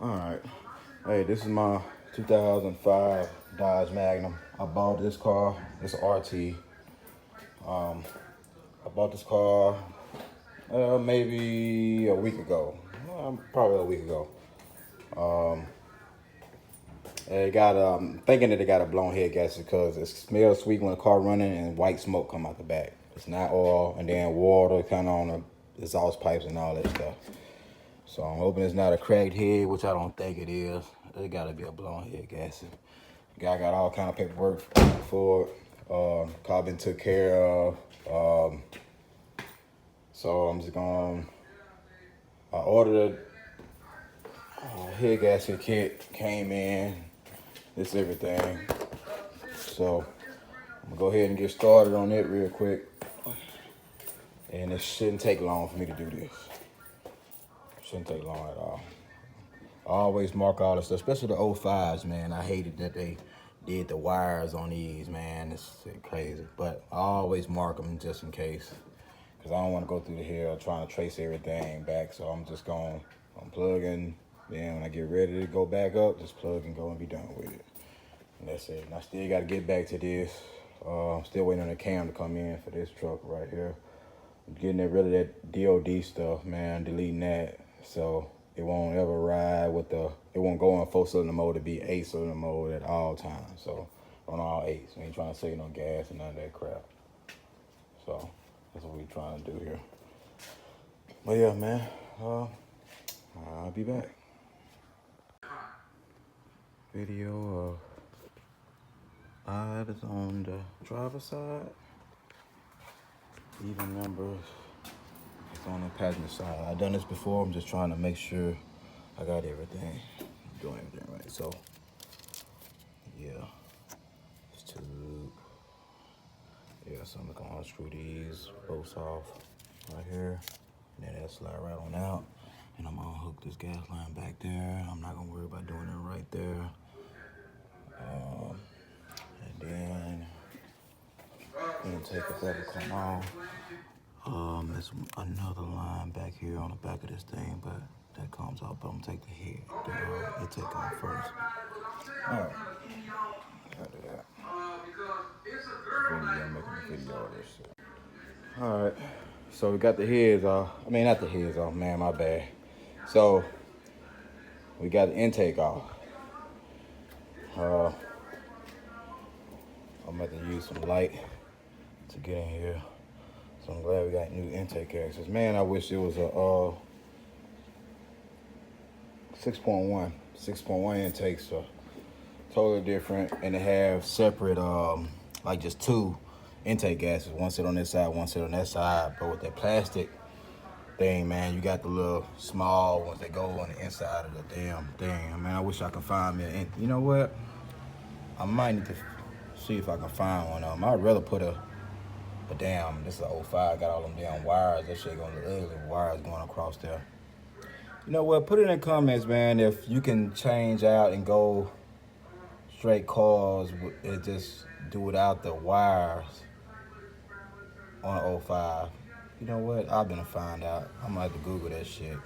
All right. Hey, this is my 2005 Dodge Magnum. I bought this car. It's an RT. I bought this car maybe a week ago. Probably a week ago. It got thinking that it got a blown head gasket because it smells sweet when the car running and white smoke come out the back. It's not oil, and then water kind of on the exhaust pipes and all that stuff. So I'm hoping it's not a cracked head, which I don't think it is. It got to be a blown head gasket. Guy got all kind of paperwork for it. Car been took care of. So I'm just going. I ordered a head gasket kit. Came in. This everything. So I'm gonna go ahead and get started on it real quick. And it shouldn't take long for me to do this. Shouldn't take long at all. I always mark all the stuff, especially the 05s, man. I hated that they did the wires on these, man. It's crazy. But I always mark them just in case. Because I don't want to go through the hell trying to trace everything back. So I'm just going to unplug in. Then when I get ready to go back up, just plug and go and be done with it. And that's it. And I still got to get back to this. I'm still waiting on the cam to come in for this truck right here. I'm getting rid of that DOD stuff, man. Deleting that. So it won't ever ride with it won't go on 4-cylinder mode. It'll be 8-cylinder mode at all times. So on all 8s. We ain't trying to save no gas and none of that crap. So that's what we trying to do here. But yeah, man, I'll be back. Video of eyes on the driver's side. Even numbers. It's on the passenger side. I've done this before. I'm just trying to make sure I got everything. Doing everything right. So, yeah. It's tube. Yeah, so I'm gonna unscrew these bolts off right here. And then that'll slide right on out. And I'm gonna hook this gas line back there. I'm not gonna worry about doing it right there. And then intake if that will come off. There's another line back here on the back of this thing, but that comes off. But I'm gonna take the head, the intake off first. All right, I'll do that. I'm making a video of this shit. All right, so we got the heads off. I mean, not the heads off, man. My bad. So we got the intake off. I'm about to use some light to get in here. So I'm glad we got new intake access. Man, I wish it was a 6.1. 6.1 intakes are totally different, and they have separate, like just two intake gases. One sit on this side, one sit on that side. But with that plastic thing, man, you got the little small ones that go on the inside of the damn thing. Man, I wish I could find me. You know what? I might need to see if I can find one of them. I'd rather put but damn, this is an 05, got all them damn wires. That shit gonna look ugly, wires going across there. You know what, put it in the comments, man, if you can change out and go straight cars and just do without the wires on an 05. You know what, I'm gonna find out. I'm gonna have to Google that shit.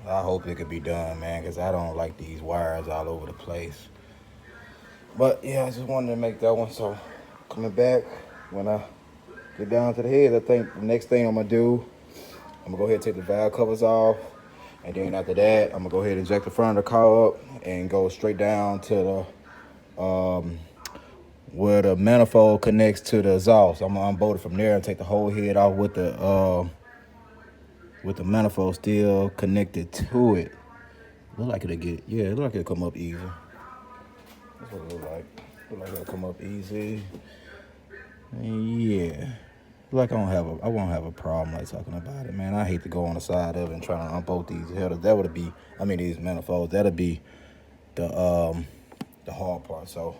I hope it could be done, man, because I don't like these wires all over the place. But yeah, I just wanted to make that one. So coming back, when I get down to the head, I think the next thing I'm gonna do, I'm gonna go ahead and take the valve covers off, and then after that, I'm gonna go ahead and jack the front of the car up and go straight down to the where the manifold connects to the exhaust. I'm gonna unbolt it from there and take the whole head off with the manifold still connected to it. Look like it look like it'll come up easy. That's what it look like. Look like it'll come up easy. Yeah. Like I won't have a problem like talking about it, man. I hate to go on the side of it and try to unbolt these headers. That would be, these manifolds. That'll be the hard part. So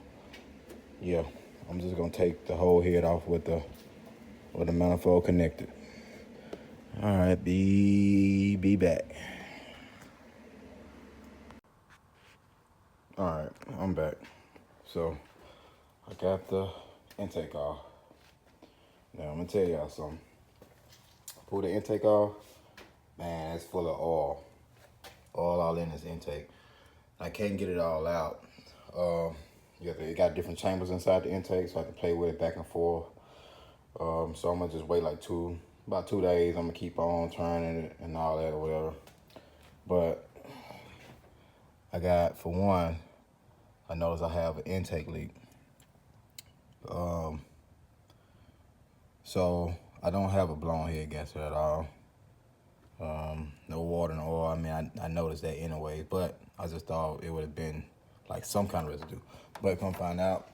yeah, I'm just gonna take the whole head off with the manifold connected. All right, be back. All right, I'm back. So I got the intake off. Now I'm gonna tell y'all something. Pull the intake off, man, it's full of oil. all in this intake. I can't get it all out. It got different chambers inside the intake, so I can play with it back and forth. So I'm gonna just wait like about 2 days. I'm gonna keep on turning it and all that or whatever. But for one, I noticed I have an intake leak. So I don't have a blown head gasket at all. No water and oil. I mean, I noticed that anyway, but I just thought it would have been like some kind of residue. But come find out,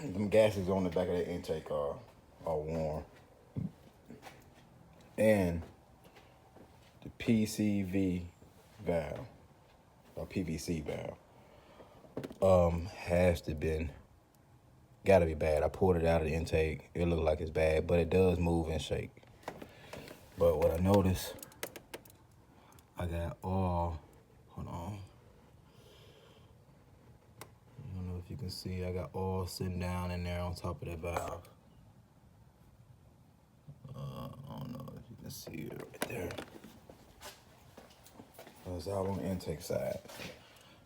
them gases on the back of that intake are warm. And the PCV valve, or PVC valve, gotta be bad. I pulled it out of the intake. It looked like it's bad, but it does move and shake. But what I noticed, I got oil, hold on. I don't know if you can see, I got oil sitting down in there on top of that valve. I don't know if you can see it right there. It's all on the intake side.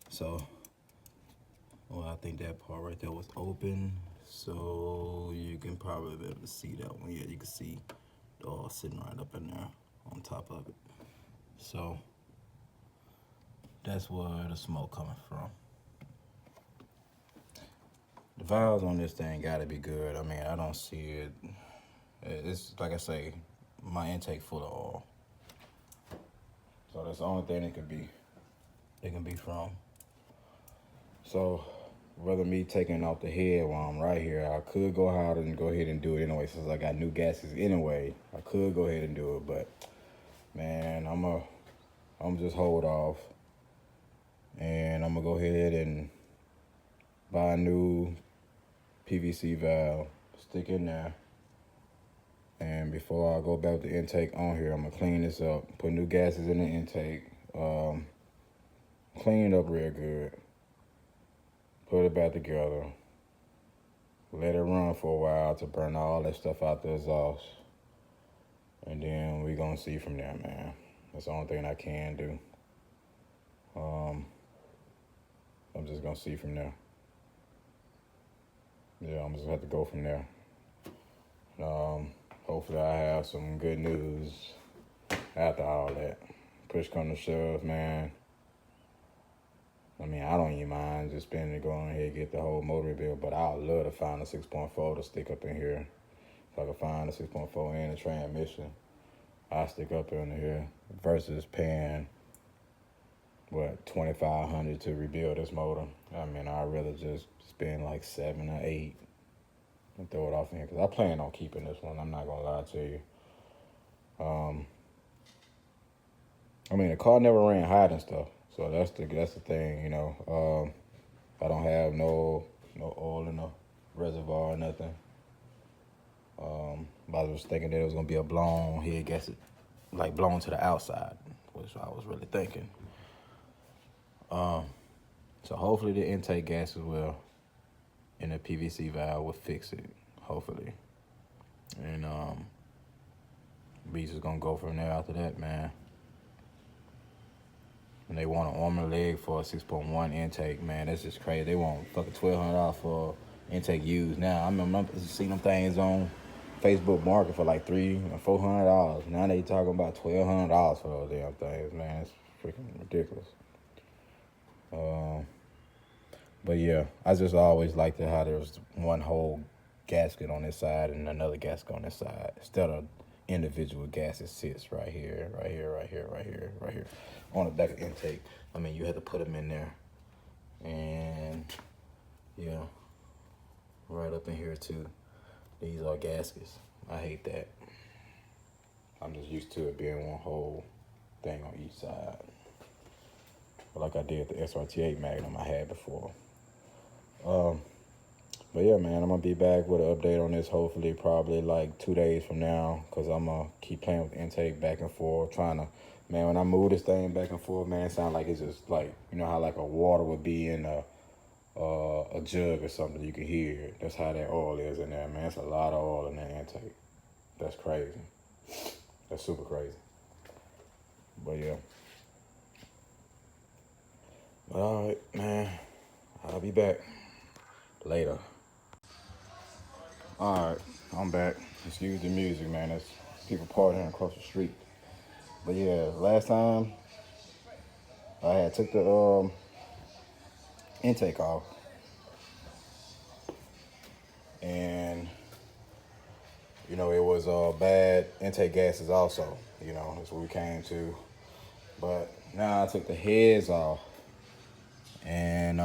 So, well, I think that part right there was open. So you can probably be able to see that one. Yeah, you can see the oil sitting right up in there on top of it. So that's where the smoke coming from. The valves on this thing gotta be good. I mean, I don't see it. It's like I say, my intake full of oil. So that's the only thing it can be from. So rather me taking off the head while I'm right here, I could go out and go ahead and do it anyway, since I got new gaskets anyway. I could go ahead and do it, but man, I'm just hold off, and I'm gonna go ahead and buy a new PVC valve, stick in there, and before I go back with the intake on here, I'm gonna clean this up, put new gases in the intake, clean it up real good, put it back together, let it run for a while to burn all that stuff out the exhaust, and then we gonna see from there, man. That's the only thing I can do. I'm just gonna see from there. Yeah, I'm just gonna have to go from there. Hopefully I have some good news after all that. Push come to shove, man. I mean, I don't even mind just spending going ahead and get the whole motor rebuilt, but I'd love to find a 6.4 to stick up in here. If I could find a 6.4 and a transmission, I'll stick up in here versus paying, what, $2,500 to rebuild this motor. I mean, I'd rather just spend like 7 or 8 and throw it off in here, because I plan on keeping this one. I'm not gonna lie to you. I mean, the car never ran hot and stuff, so that's the thing, you know. I don't have no oil in the reservoir or nothing. But I was thinking that it was gonna be a blown head gasket, like blown to the outside, which I was really thinking. So hopefully the intake gases will, and the PVC valve will fix it, hopefully. And we just gonna go from there after that, man. And they want an arm and leg for a 6.1 intake, man. That's just crazy. They want fucking $1,200 for intake used now. I remember seeing them things on Facebook Market for like $300 or $400. Now they talking about $1,200 for those damn things, man. It's freaking ridiculous. But yeah, I just always liked it how there was one whole gasket on this side and another gasket on this side, instead of individual gases sits right here, right here, right here, right here, right here, on the back of the intake. I mean, you had to put them in there, and yeah, right up in here too. These are gaskets. I hate that. I'm just used to it being one whole thing on each side, like I did the SRT8 Magnum I had before. But yeah, man, I'm gonna be back with an update on this hopefully probably like 2 days from now, because I'm gonna keep playing with the intake back and forth, trying to, man, when I move this thing back and forth, man, it sounds like it's just like, you know how like a water would be in a jug or something, you can hear it. That's how that oil is in there, man. It's a lot of oil in that intake. That's crazy. That's super crazy. But yeah. But all right, man, I'll be back later. All right, I'm back. Excuse the music, man. There's people partying across the street. But yeah, last time I had took the intake off, and it was bad intake gases also. That's what we came to. But now I took the heads off, and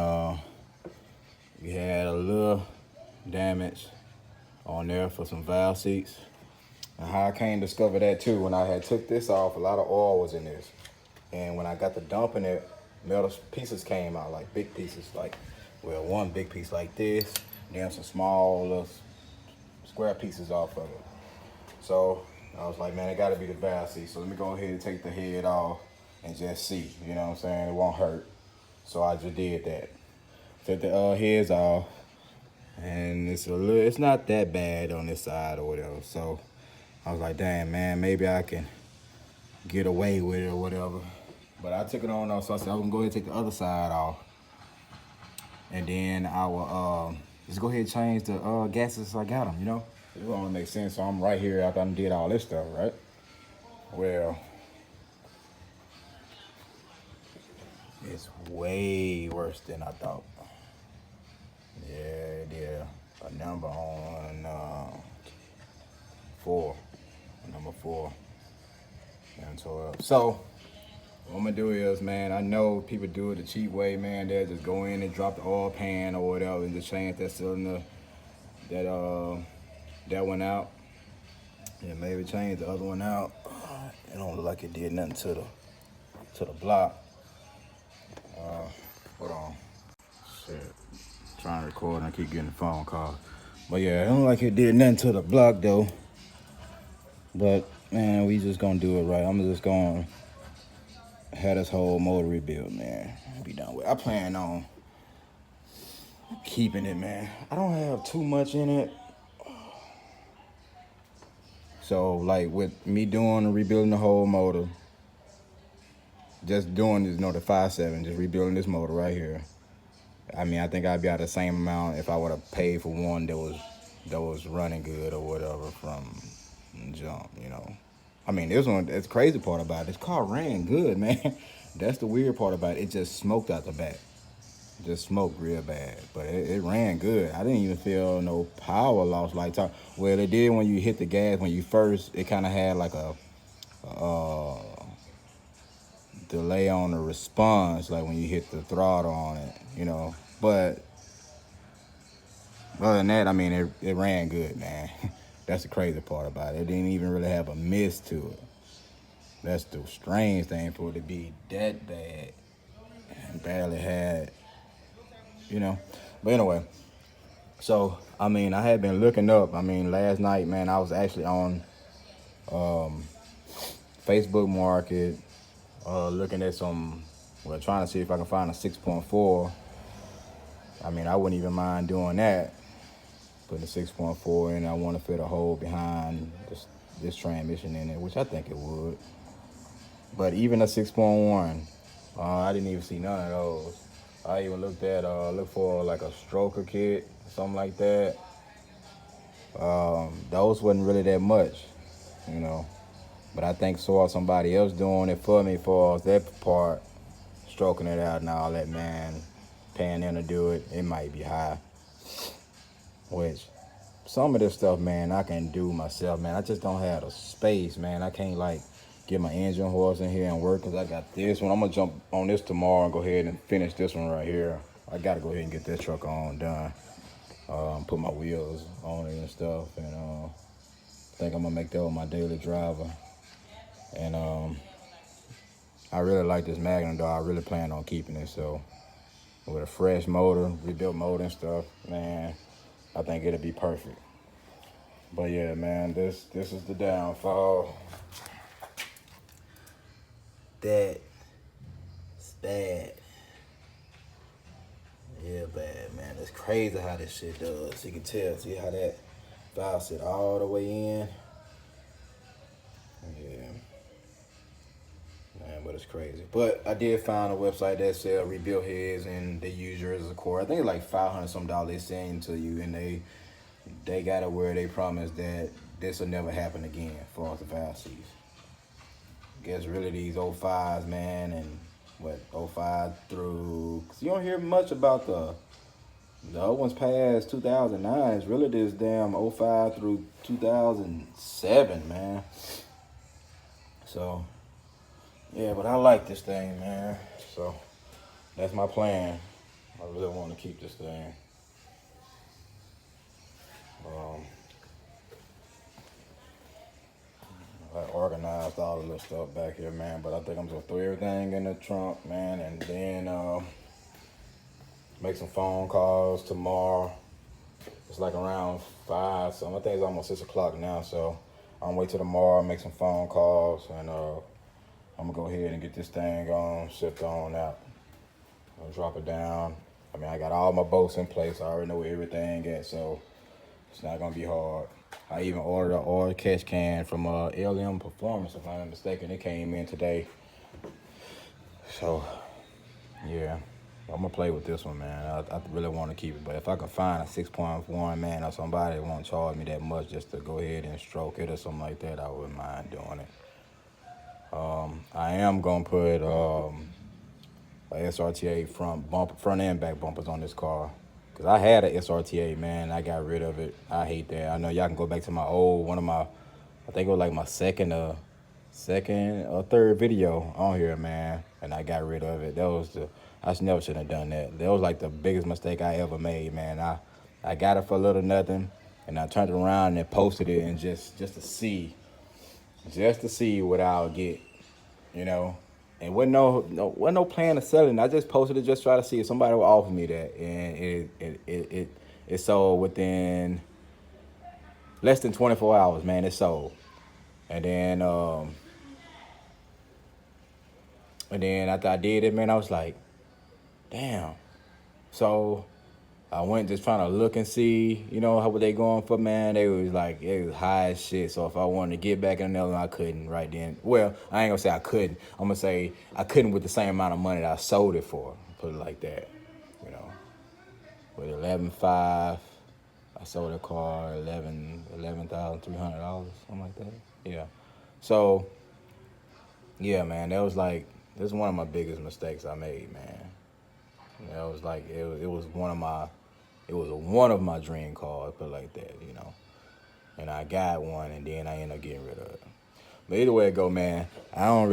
we had a little damage on there for some valve seats. And how I came to discover that too, when I had took this off, a lot of oil was in this. And when I got to dumping it, metal pieces came out, like big pieces, one big piece like this, then some small little square pieces off of it. So I was like, man, it gotta be the valve seat. So let me go ahead and take the head off and just see, you know what I'm saying? It won't hurt. So I just did that. Took the heads off, and it's not that bad on this side or whatever. So I was like, damn, man, maybe I can get away with it or whatever. But I took it on off, so I said, I'm gonna go ahead and take the other side off. And then I will just go ahead and change the gases as I got them, It only makes sense. So I'm right here after I did all this stuff, right? Well, it's way worse than I thought. Yeah. A number on number 4 and 12. So what I'm gonna do is, man, I know people do it the cheap way, man. They'll just go in and drop the oil pan or whatever and just change that cylinder, that one out, and maybe change the other one out. It don't look like it did nothing to the block. Hold on. Shit. Trying to record and I keep getting a phone call. But yeah, it don't look like it did nothing to the block though. But man, we just gonna do it right. I'm just gonna have this whole motor rebuilt, man. Be done with it. I plan on keeping it, man. I don't have too much in it. So like with me rebuilding the whole motor, just doing this, the 5.7, just rebuilding this motor right here. I mean, I think I'd be out the same amount if I would have paid for one that was running good or whatever from jump, I mean, that's the crazy part about it. This car ran good, man. That's the weird part about it. It just smoked out the back. Just smoked real bad, but it ran good. I didn't even feel no power loss like talk. Well, it did when you hit the gas. When you first, it kind of had like a delay on the response, like when you hit the throttle on it, But other than that, I mean, it ran good, man. That's the crazy part about it. It didn't even really have a miss to it. That's the strange thing for it to be that bad and barely had, But anyway, so, I mean, I had been looking up. I mean, last night, man, I was actually on Facebook Market, looking at trying to see if I can find a 6.4. I mean, I wouldn't even mind doing that. Putting a 6.4 in, I want to fit a hole behind this transmission in it, which I think it would. But even a 6.1, I didn't even see none of those. I even looked for like a stroker kit, something like that. Those wasn't really that much, But I think saw somebody else doing it for me for that part, stroking it out and all that, man. Paying them to do it, it might be high. Which, some of this stuff, man, I can do myself, man. I just don't have the space, man. I can't, get my engine horse in here and work because I got this one. I'm going to jump on this tomorrow and go ahead and finish this one right here. I got to go ahead and get that truck done. Put my wheels on it and stuff. And I think I'm going to make that one my daily driver. And I really like this Magnum, though. I really plan on keeping it. So, with a fresh motor, rebuilt motor and stuff, man, I think it'll be perfect. But yeah, man, this is the downfall. That's bad. Yeah, bad, man. It's crazy how this shit does. You can tell. See how that valve sit all the way in? Yeah. Man, but That's crazy. But I did find a website that sell rebuilt heads and they use yours as a core. I think it's like $500 some they send to you, and they got it where they promise that this will never happen again for us the valve seats. Guess really these '05s, man, and what '05 through, cause you don't hear much about the other ones past 2009. It's really this damn '05 through 2007, man. So yeah, but I like this thing, man. So that's my plan. I really want to keep this thing. I organized all the little stuff back here, man. But I think I'm gonna throw everything in the trunk, man, and then make some phone calls tomorrow. It's like around 5, so I think it's almost 6 o'clock now. So I'm gonna wait till tomorrow, make some phone calls, and I'm gonna go ahead and get this thing on, shipped on out. I'll drop it down. I mean, I got all my bolts in place. I already know where everything at, so it's not gonna be hard. I even ordered an oil catch can from LM Performance, if I'm not mistaken. It came in today. So, yeah, I'm gonna play with this one, man. I really want to keep it, but if I can find a 6.1, man, or somebody that won't charge me that much just to go ahead and stroke it or something like that, I wouldn't mind doing it. I am gonna put a SRTA front and back bumpers on this car. Cause I had a SRTA, man. I got rid of it. I hate that. I know y'all can go back to my old I think it was like my second or third video on here, man. And I got rid of it. I never should have done that. That was like the biggest mistake I ever made, man. I got it for a little nothing, and I turned it around and posted it, and just to see what I'll get, you know. And wasn't no plan of selling. I just posted it just try to see if somebody would offer me that, and it sold within less than 24 hours, man. It sold, and then after I did it, man, I was like, damn. So I went just trying to look and see, you know, what they going for, man. It was high as shit. So if I wanted to get back in another one, I couldn't right then. Well, I ain't gonna say I couldn't. I'm gonna say I couldn't with the same amount of money that I sold it for. Put it like that, you know. With 11.5, I sold the car $11,300, something like that. Yeah. So yeah, man, this is one of my biggest mistakes I made, man. That was like it was one of my dream cars, put it like that, you know. And I got one, and then I ended up getting rid of it. But either way it go, man, I don't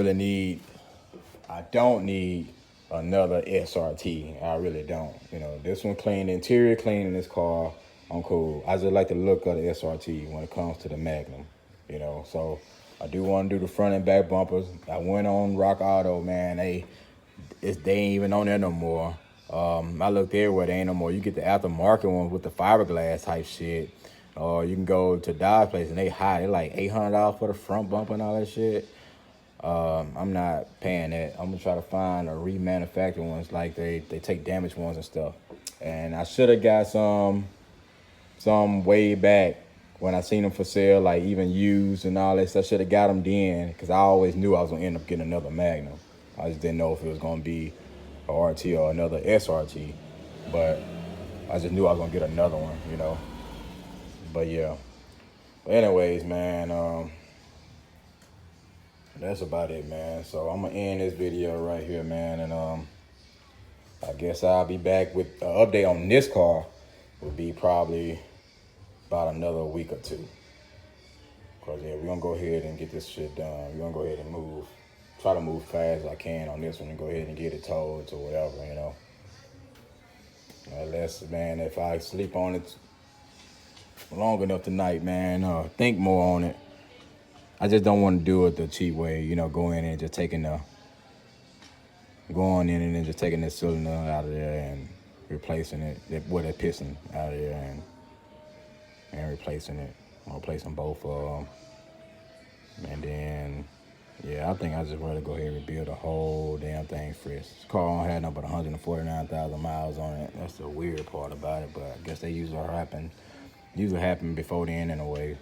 need another SRT. I really don't. You know, this one clean, interior clean in this car, I'm cool. I just like the look of the SRT when it comes to the Magnum, you know. So I do want to do the front and back bumpers. I went on Rock Auto, man. They ain't even on there no more. I looked everywhere, they ain't no more. You get the aftermarket ones with the fiberglass type shit. Or you can go to Dodge Place and they high. They're like $800 for the front bumper and all that shit. I'm not paying that. I'm gonna try to find a remanufactured ones, like they take damaged ones and stuff. And I should have got some way back when I seen them for sale, like even used and all that stuff. Should have got them then, because I always knew I was gonna end up getting another Magnum. I just didn't know if it was gonna be a RT or another SRT, but I just knew I was gonna get another one, you know. But yeah. But anyways, man, that's about it, man. So I'm gonna end this video right here, man, and I guess I'll be back with an update on this car. Will be probably about another week or two. Cause yeah, we're gonna go ahead and get this shit done. We're gonna go ahead and try to move fast as I can on this one and go ahead and get it towed or whatever, you know. Unless, man, if I sleep on it long enough tonight, man, think more on it. I just don't want to do it the cheap way, you know, going in and just taking the cylinder out of there and replacing it with a piston out of there and replacing it. I'm replacing both of them. And then, yeah, I think I just rather go ahead and rebuild the whole damn thing fresh. This car only had nothing but 149,000 miles on it. That's the weird part about it, but I guess they usually happen before then in a way.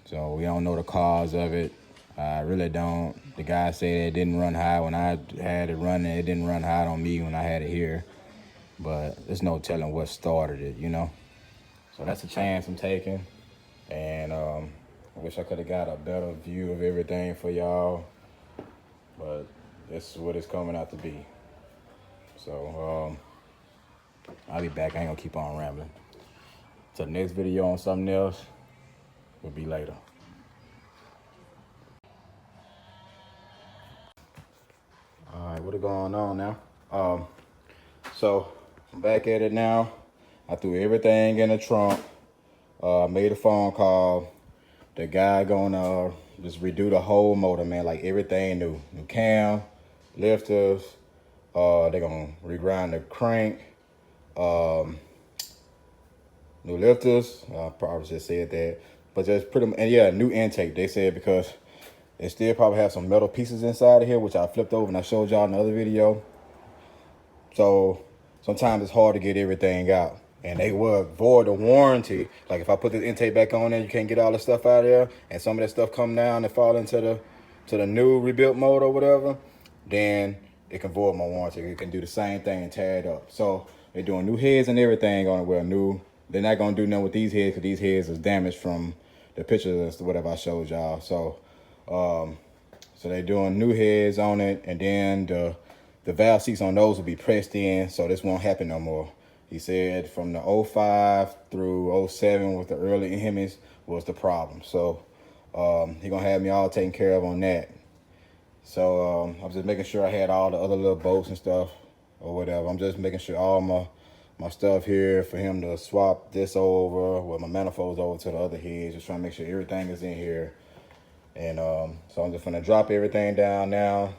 So we don't know the cause of it. I really don't. The guy said it didn't run high when I had it running. It didn't run high on me when I had it here. But there's no telling what started it, you know? So that's a chance I'm taking. And I wish I could have got a better view of everything for y'all. But this is what it's coming out to be. So I'll be back. I ain't gonna keep on rambling. Till the next video on something else will be later. All right, what is going on now? So I'm back at it now. I threw everything in the trunk. Made a phone call. The guy gonna just redo the whole motor, man. Like everything new. New cam, lifters. They're gonna regrind the crank. New lifters. I probably just said that. But just pretty much, and yeah, new intake. They said because they still probably have some metal pieces inside of here, which I flipped over and I showed y'all in the other video. So sometimes it's hard to get everything out. And they will void the warranty. Like if I put this intake back on there, you can't get all the stuff out of there, and some of that stuff come down and fall into the new rebuilt mode or whatever, then it can void my warranty. It can do the same thing and tear it up. So they're doing new heads and everything on it. Well, new. They're not gonna do nothing with these heads because these heads is damaged from the pictures and whatever I showed y'all. So, so they're doing new heads on it, and then the valve seats on those will be pressed in, so this won't happen no more. He said from the 05 through 07 with the early Hemis was the problem. So he gonna have me all taken care of on that. So I was just making sure I had all the other little bolts and stuff or whatever. I'm just making sure all my stuff here for him to swap this over, with my manifolds over to the other heads, just trying to make sure everything is in here. And so I'm just gonna drop everything down now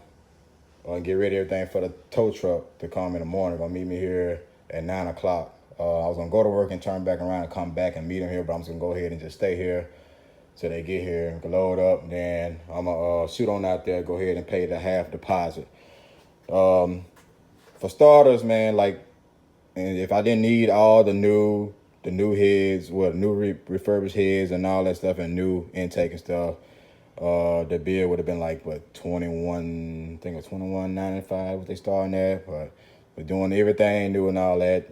and get ready everything for the tow truck to come in the morning. Gonna meet me here at 9 o'clock. I was gonna go to work and turn back around and come back and meet him here, but I'm just gonna go ahead and just stay here till they get here and load up. Then I'm gonna shoot on out there, go ahead and pay the half deposit. For starters, man, like, and if I didn't need all the new heads, new refurbished heads and all that stuff, and new intake and stuff, the bill would have been like what, 21, I think it was 21.95 what they starting at. But we're doing everything new and all that.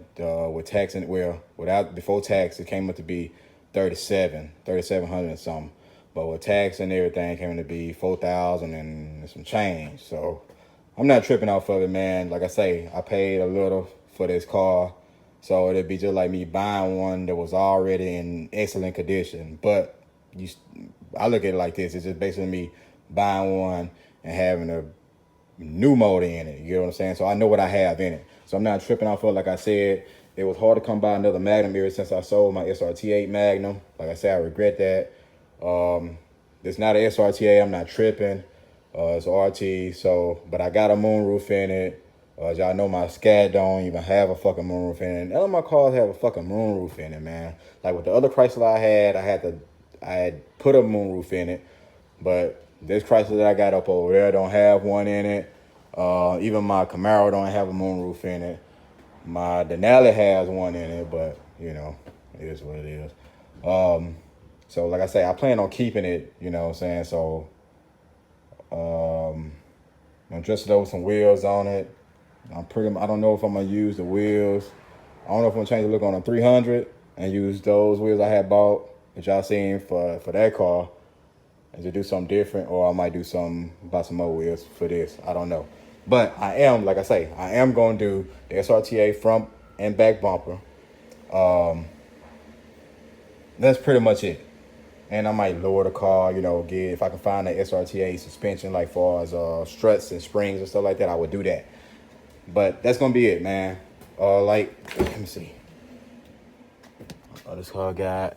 With tax and before tax, it came up to be 3,700 and something. But with tax and everything, it came to be 4,000 and some change. So I'm not tripping off of it, man. Like I say, I paid a little for this car, so it'd be just like me buying one that was already in excellent condition. But I look at it like this: it's just basically me buying one and having a new motor in it. You know what I'm saying? So I know what I have in it. So I'm not tripping off of it. Like I said, it was hard to come by another Magnum ever since I sold my SRT8 Magnum. Like I said, I regret that. It's not an SRTA. I'm not tripping. It's RT. So, but I got a moonroof in it. Y'all know my Scat don't even have a fucking moonroof in it. None of my cars have a fucking moonroof in it, man. Like with the other Chrysler I had put a moonroof in it, but this Chrysler that I got up over there don't have one in it. Even my Camaro don't have a moonroof in it. My Denali has one in it, but you know, it is what it is. So like I say, I plan on keeping it, you know what I'm saying? So I'm dressed it up with some wheels on it. I don't know if I'm gonna use the wheels. I don't know if I'm gonna change the look on a 300 and use those wheels I had bought that y'all seen for that car, and to do something different, or I might buy some more wheels for this. I don't know. But I am, like I say, I am gonna do the SRTA front and back bumper. That's pretty much it. And I might lower the car, you know, if I can find the SRTA suspension, like far as struts and springs and stuff like that, I would do that. But that's gonna be it, man. Let me see. This car got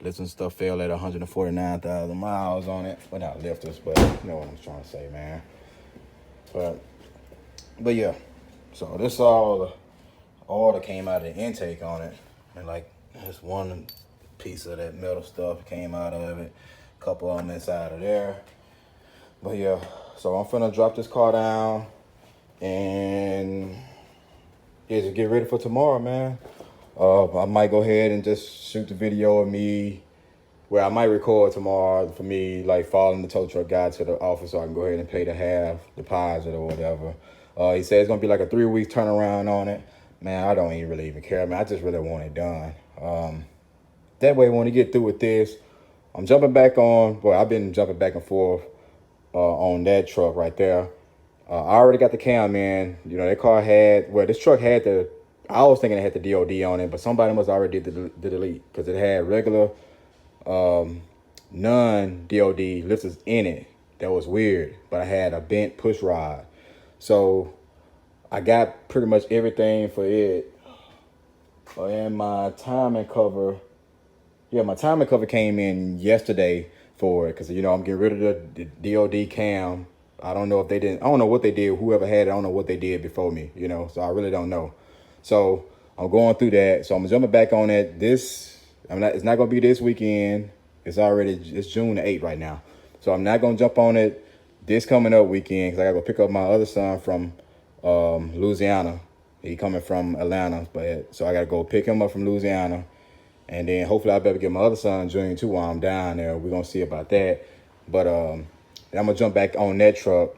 lifts and stuff failed at 149,000 miles on it. Well, not lifters, but you know what I'm trying to say, man. But yeah. So this all that came out of the intake on it, and like this one piece of that metal stuff came out of it. A couple of them inside of there. But yeah. So I'm finna drop this car down. And yeah, just get ready for tomorrow, man. I might go ahead and just shoot the video of me where I might record tomorrow for me, like following the tow truck guy to the office so I can go ahead and pay the half deposit or whatever. He said it's gonna be like a 3 week turnaround on it. Man, I don't even really even care. Man, I just really want it done. That way, when we get through with this, I'm jumping back on. Well, I've been jumping back and forth on that truck right there. I already got the cam in. You know, that car had, well, this truck had the, I was thinking it had the DOD on it, but somebody must already did the delete because it had regular non-DOD lifters in it. That was weird, but I had a bent push rod. So I got pretty much everything for it. And my timing cover, my timing cover came in yesterday for it because, you know, I'm getting rid of the DOD cam. I don't know if they didn't, I don't know what they did. Whoever had it, I don't know what they did before me, you know, so I really don't know. So I'm going through that. So I'm jumping back on it. It's not going to be this weekend. It's June the 8th right now. So I'm not going to jump on it this coming up weekend because I got to go pick up my other son from Louisiana. He coming from Atlanta, so I got to go pick him up from Louisiana. And then hopefully I'll be able to get my other son Junior too while I'm down there. We're going to see about that. But I'm going to jump back on that truck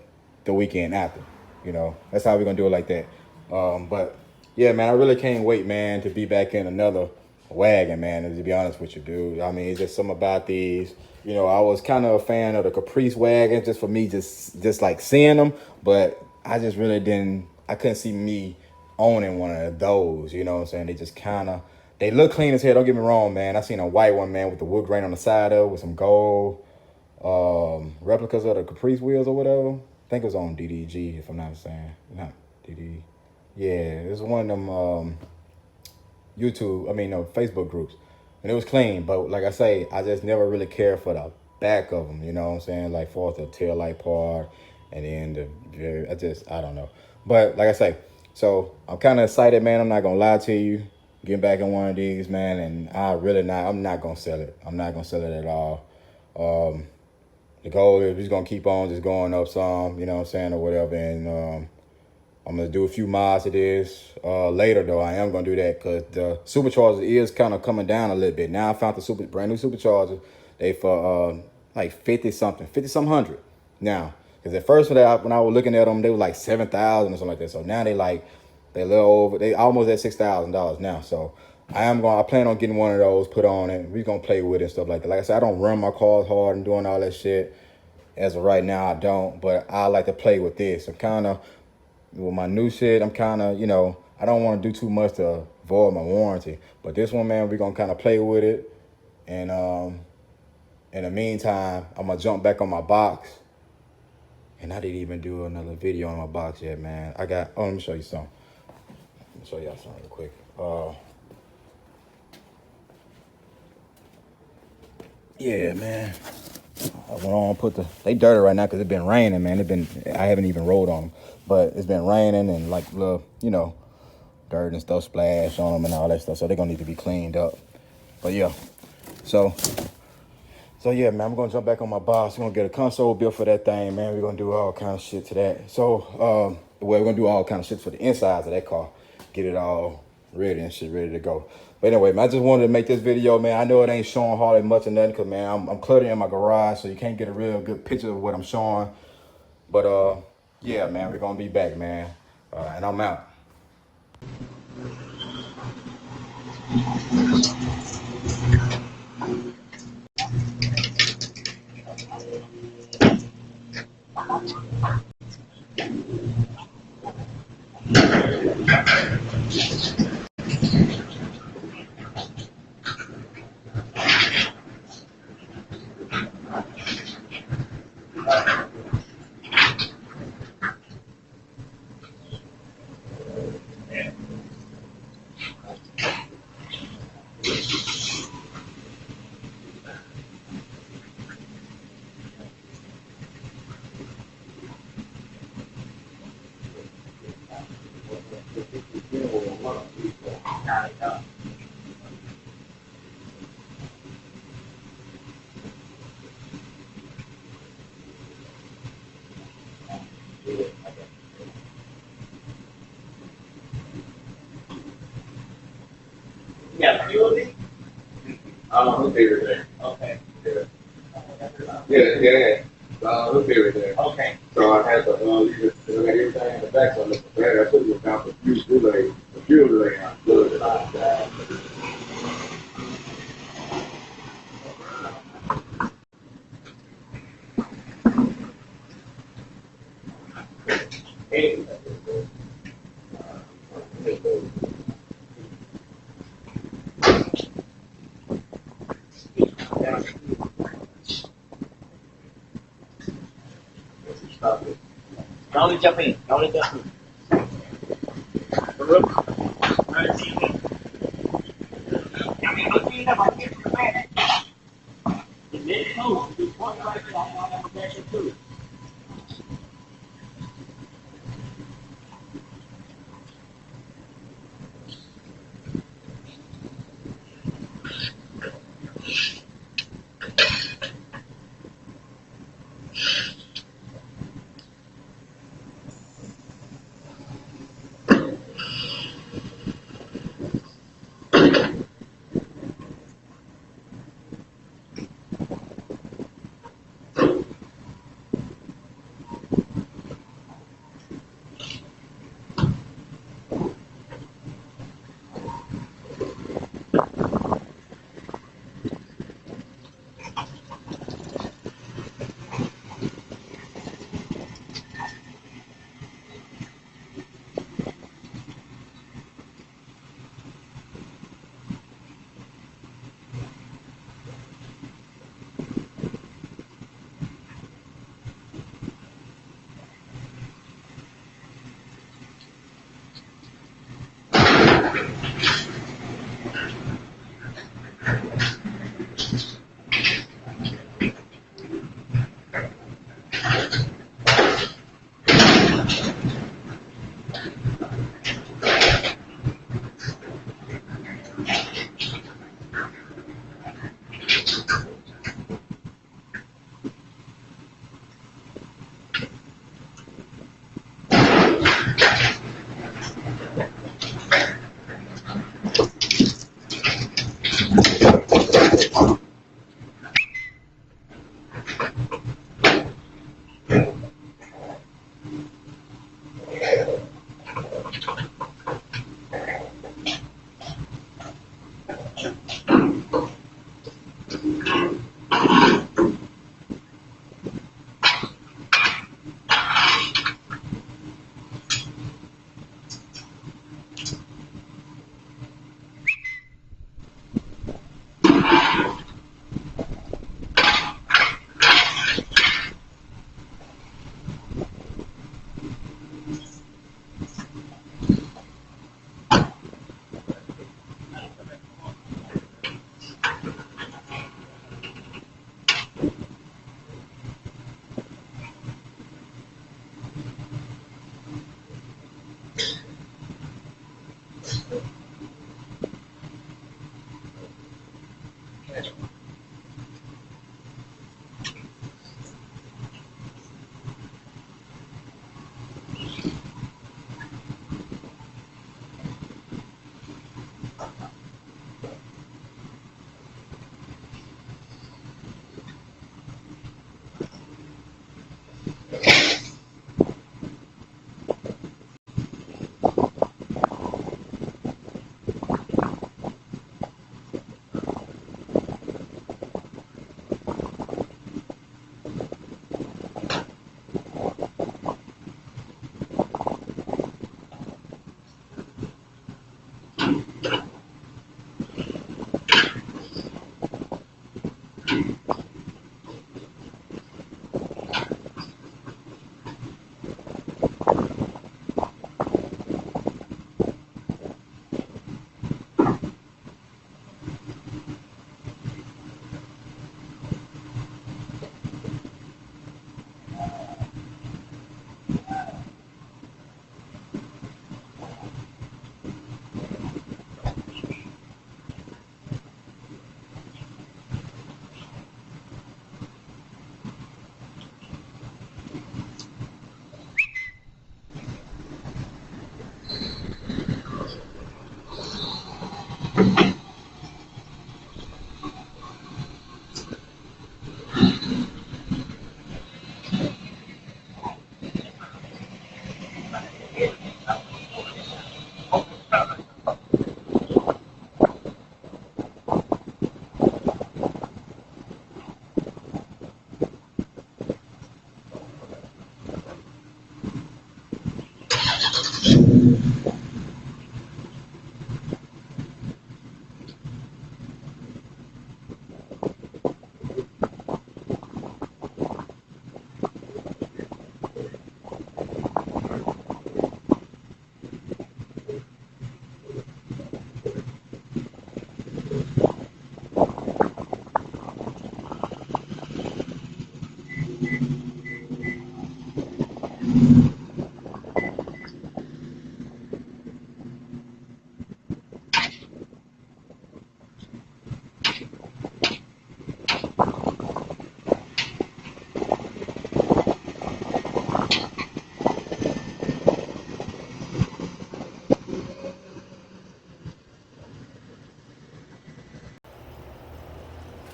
the weekend after. You know, that's how we're going to do it like that. But, yeah, man, I really can't wait, man, to be back in another wagon, man, and to be honest with you, dude. I mean, it's just something about these. You know, I was kind of a fan of the Caprice wagon just for me, just like seeing them. But I just really I couldn't see me owning one of those, you know what I'm saying? They just kind of, they look clean as hell, don't get me wrong, man. I seen a white one, man, with the wood grain on the side of it with some gold replicas of the Caprice wheels or whatever. I think it was on DDG, if I'm not mistaken. Not DD. Yeah, it was one of them Facebook groups. And it was clean, but like I say, I just never really cared for the back of them, you know what I'm saying? Like for the tail light part and then I don't know. But like I say, so I'm kind of excited, man. I'm not going to lie to you. Getting back in one of these, man, and I'm not going to sell it. I'm not going to sell it at all. The goal is we're going to keep on just going up some, you know what I'm saying, or whatever. And I'm going to do a few miles of this later, though. I am going to do that because the supercharger is kind of coming down a little bit. Now I found the brand new supercharger. They for like 50-something hundred now. Because at first when I was looking at them, they were like 7,000 or something like that. So now they a little over. They almost at $6,000 now. So I plan on getting one of those put on and we're going to play with it and stuff like that. Like I said, I don't run my cars hard and doing all that shit. As of right now, I don't. But I like to play with this. I'm kind of, with my new shit, I'm kind of, you know, I don't want to do too much to void my warranty. But this one, man, we're going to kind of play with it. And in the meantime, I'm going to jump back on my box. And I didn't even do another video on my box yet, man. Let me show you something. Let me show y'all something real quick. Yeah, man. I went on they dirty right now because it's been raining, man. I haven't even rode on them. But it's been raining and like little, you know, dirt and stuff splash on them and all that stuff. So they're going to need to be cleaned up. But yeah, so yeah, man, I'm going to jump back on my box. We're going to get a console built for that thing, man. We're going to do all kind of shit to that. So, we're going to do all kind of shit for the insides of that car. Get it all ready and shit, ready to go. But anyway, man, I just wanted to make this video, man. I know it ain't showing hardly much of nothing because, man, I'm cluttered in my garage, so you can't get a real good picture of what I'm showing. But, yeah, man, we're going to be back, man. And I'm out. Yeah, fuel leak? I don't know who figured it. Okay. Yeah, yeah. Hook everything. Okay. So I had to leave it, I got everything in the back, so I looked bad. I took it down for a few relay, I plugged it out. Hey. Stop it. Don't jump in. Don't jump in.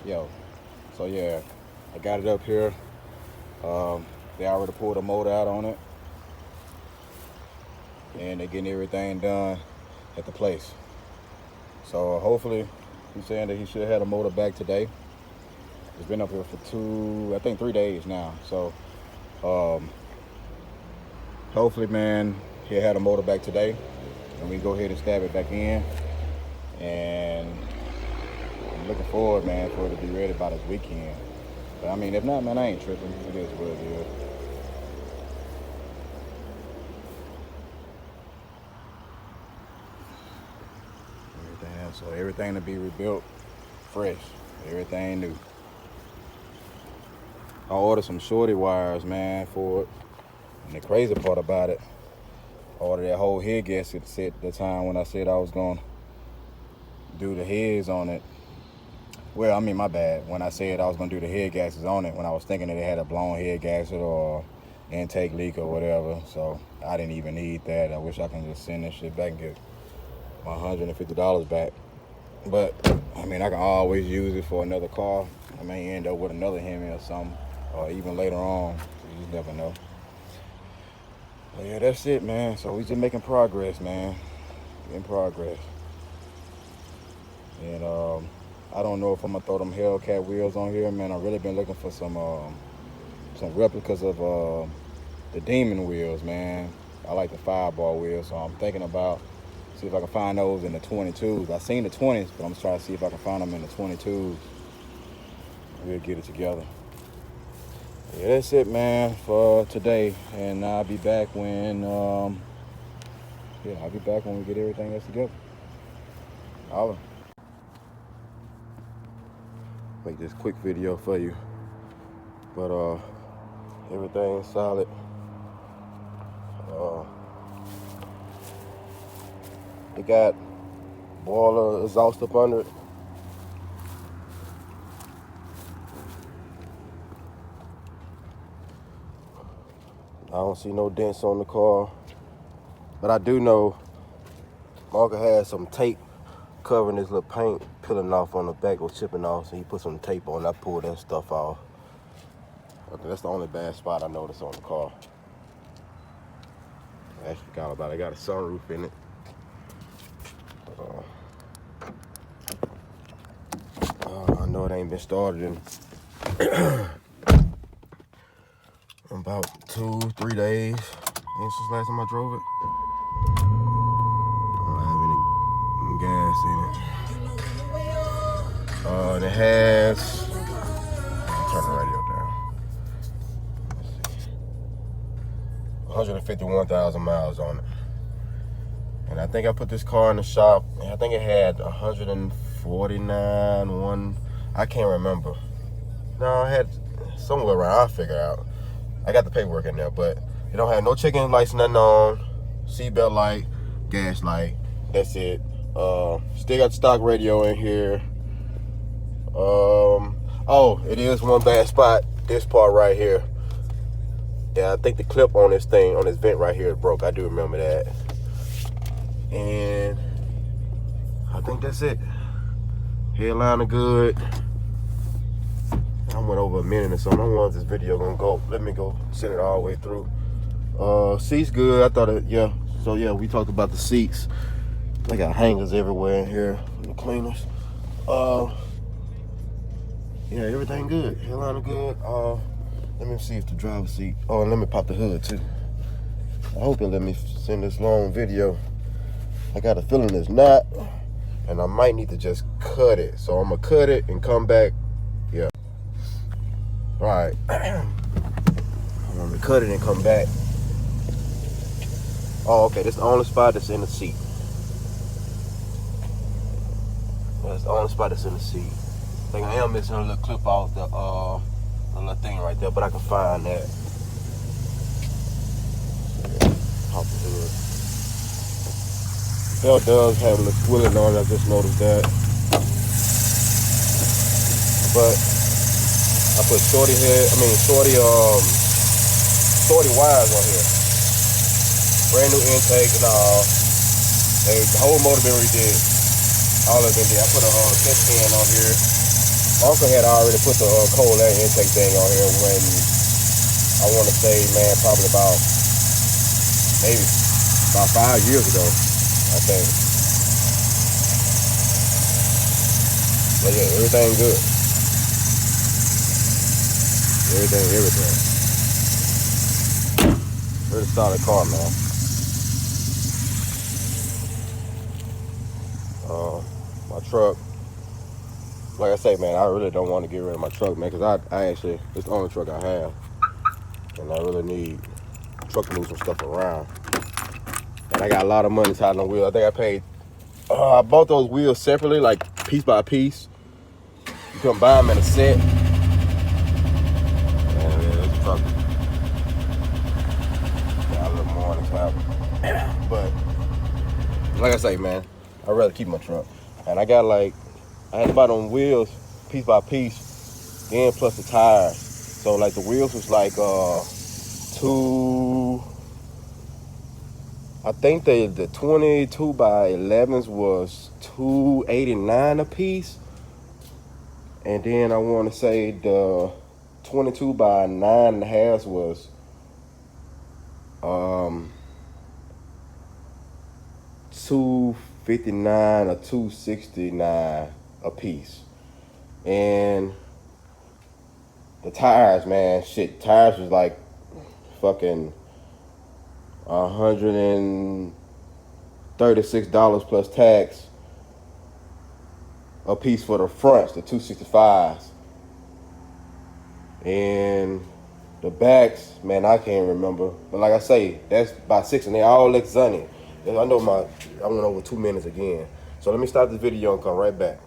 yo. So yeah, I got it up here. They already pulled a motor out on it, and they're getting everything done at the place. So hopefully, he's saying that he should have had a motor back today. It's been up here for I think 3 days now. So hopefully, man, he'll have a motor back today, and we go ahead and stab it back in. And I'm looking forward, man, for it to be ready by this weekend. But I mean, if not, man, I ain't tripping. It is what it is. So everything to be rebuilt fresh, everything new. I ordered some shorty wires, man, for it. And the crazy part about it, I ordered that whole head gasket set the time when I said I was gonna do the heads on it. Well, I mean, my bad. When I said I was gonna do the head gaskets on it, when I was thinking that it had a blown head gasket or intake leak or whatever. So I didn't even need that. I wish I can just send this shit back and get my $150 back. But I mean, I can always use it for another car. I may end up with another Hemi or something, or even later on. You just never know. But yeah, that's it, man. So we just making progress, man. In progress. And I don't know if I'm gonna throw them Hellcat wheels on here, man. I've really been looking for some replicas of the Demon wheels, man. I like the 5-bar wheels, so I'm thinking about see if I can find those in the 22s. I seen the 20s, but I'm trying to see if I can find them in the 22s. We'll get it together. Yeah, that's it, man, for today. And I'll be back when I'll be back when we get everything else together. Holla. Make this quick video for you. But everything's solid. It got boiler exhaust up under it. I don't see no dents on the car, but I do know Marco had some tape covering this little paint peeling off on the back or chipping off, so he put some tape on. I pulled that stuff off. That's the only bad spot I noticed on the car. I actually forgot about it. I got a sunroof in it. I know it ain't been started in about 2-3 days since last time I drove it. I don't have any gas in it. And it has, turn the radio down. Let's see. 151,000 miles on it. And I think I put this car in the shop, and I think it had 149, I can't remember. No, I had somewhere around, I'll figure out. I got the paperwork in there, but it don't have no chicken lights, nothing on, seatbelt light, gas light, that's it. Still got the stock radio in here. Oh, it is one bad spot, this part right here. Yeah, I think the clip on this thing, on this vent right here is broke. I do remember that. And I think that's it. Headliner good. I went over a minute or something. I wanted this video gonna go. Let me go send it all the way through. Seats good. I thought it, yeah. So yeah, we talked about the seats. They got hangers everywhere in here. The cleaners. Yeah, everything good. Headliner good. Let me see if the driver's seat. Oh, and let me pop the hood too. I hope it let me send this long video. I got a feeling it's not, and I might need to just cut it. So I'm gonna cut it and come back. Yeah. All right. I'm gonna cut it and come back. Oh, okay. This is the only spot that's in the seat. That's the only spot that's in the seat. I think I am missing a little clip off the little thing right there, but I can find that. Pop the hood. Belt does have a little squilling on it, I just noticed that. But I put shorty wires on here. Brand new intake and all. The whole motor been redid. All of it been did. I put a test pan on here. My uncle had already put the cold air intake thing on here when I want to say, man, probably maybe about 5 years ago, I think. But yeah, everything good. Everything. Really solid car, man. My truck, like I say, man, I really don't want to get rid of my truck, man, because I actually, it's the only truck I have. And I really need a truck to move some stuff around. And I got a lot of money tied on the wheel. I think I paid, I bought those wheels separately, like piece by piece. You couldn't buy them in a set. And yeah, this truck got a little more in the top. But, like I say, man, I'd rather keep my truck. And I had to buy them wheels piece by piece, then plus the tires. So like the wheels was like I think the 22 by 11s was $289 a piece. And then I want to say the 22 by 9.5s was $259 or $269 a piece. And the tires, man, tires was like fucking $136 plus tax a piece for the fronts, the 265s. And the backs, man, I can't remember. But like I say, that's about 6 and they all look sunny. I know I went over 2 minutes again. So let me stop this video and come right back.